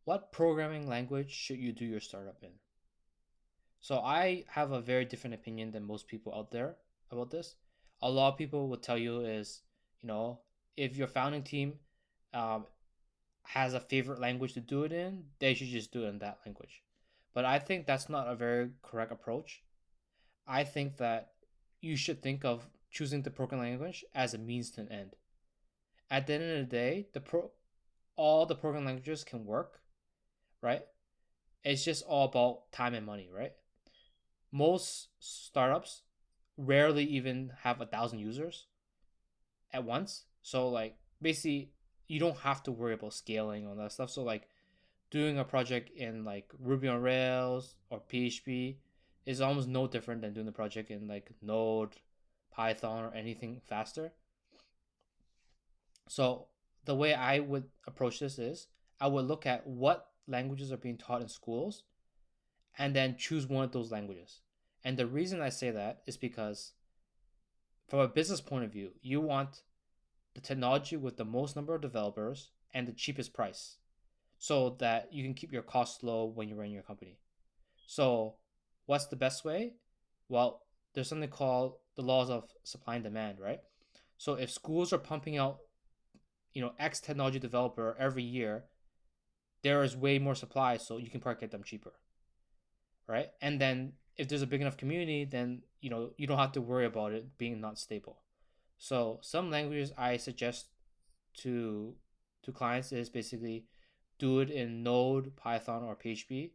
what programming language should you do your startup in? So I have a very different opinion than most people out there about this. A lot of people would tell you is, you know, if your founding team um, has a favorite language to do it in, they should just do it in that language. But I think that's not a very correct approach. I think that you should think of choosing the programming language as a means to an end. At the end of the day, all the programming languages can work, right? It's just all about time and money, right? Most startups rarely even have 1,000 users at once. So like basically you don't have to worry about scaling on that stuff. So like doing a project in like Ruby on Rails or PHP is almost no different than doing the project in like Node, Python, or anything faster. So the way I would approach this is I would look at what languages are being taught in schools and then choose one of those languages. And the reason I say that is because from a business point of view, you want the technology with the most number of developers and the cheapest price so that you can keep your costs low when you're running your company. So, what's the best way? Well, there's something called the laws of supply and demand, right? So, if schools are pumping out, X technology developer every year, there is way more supply, so you can probably get them cheaper, right? And then if there's a big enough community, then you don't have to worry about it being not stable. So some languages I suggest to clients is basically do it in Node, Python, or PHP.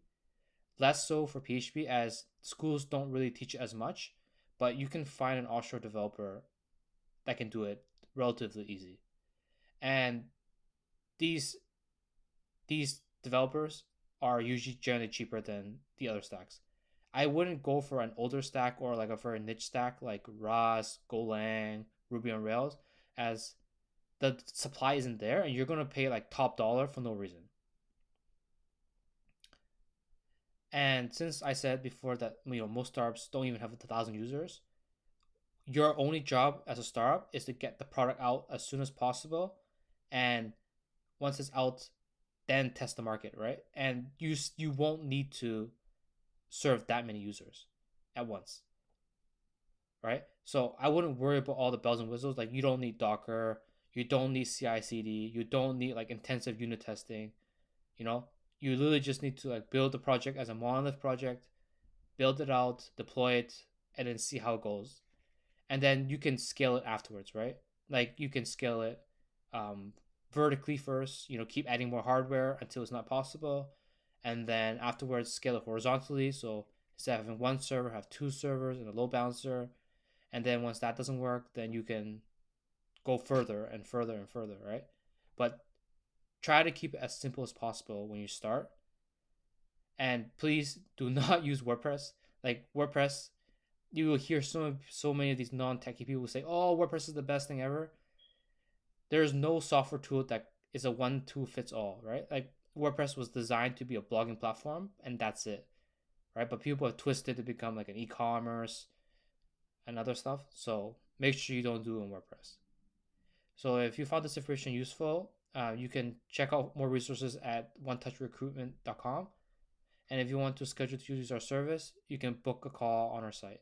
Less so for PHP as schools don't really teach it as much, but you can find an offshore developer that can do it relatively easy. And these these developers are usually generally cheaper than the other stacks. I wouldn't go for an older stack or like a very niche stack like Rust, Golang, Ruby on Rails, as the supply isn't there and you're gonna pay like top dollar for no reason. And since I said before that most startups don't even have 1,000 users, your only job as a startup is to get the product out as soon as possible, and once it's out, then test the market, right? And you won't need to serve that many users at once, right? So I wouldn't worry about all the bells and whistles. Like you don't need Docker, you don't need CI/CD, you don't need like intensive unit testing. You know, you literally just need to like build the project as a monolith project, build it out, deploy it, and then see how it goes. And then you can scale it afterwards, right? Like you can scale it um, vertically first. Keep adding more hardware until it's not possible, and then afterwards scale it horizontally. So instead of having one server, have two servers and a load balancer. And then once that doesn't work, then you can go further and further and further, right? But try to keep it as simple as possible when you start. And please do not use WordPress. Like WordPress, you will hear so many of these non-techie people say, "Oh, WordPress is the best thing ever." There is no software tool that is a one tool fits all, right? Like WordPress was designed to be a blogging platform, and that's it, right? But people have twisted to become like an e-commerce and other stuff. So make sure you don't do it in WordPress. So if you found this information useful, you can check out more resources at onetouchrecruitment.com. And if you want to schedule to use our service, you can book a call on our site.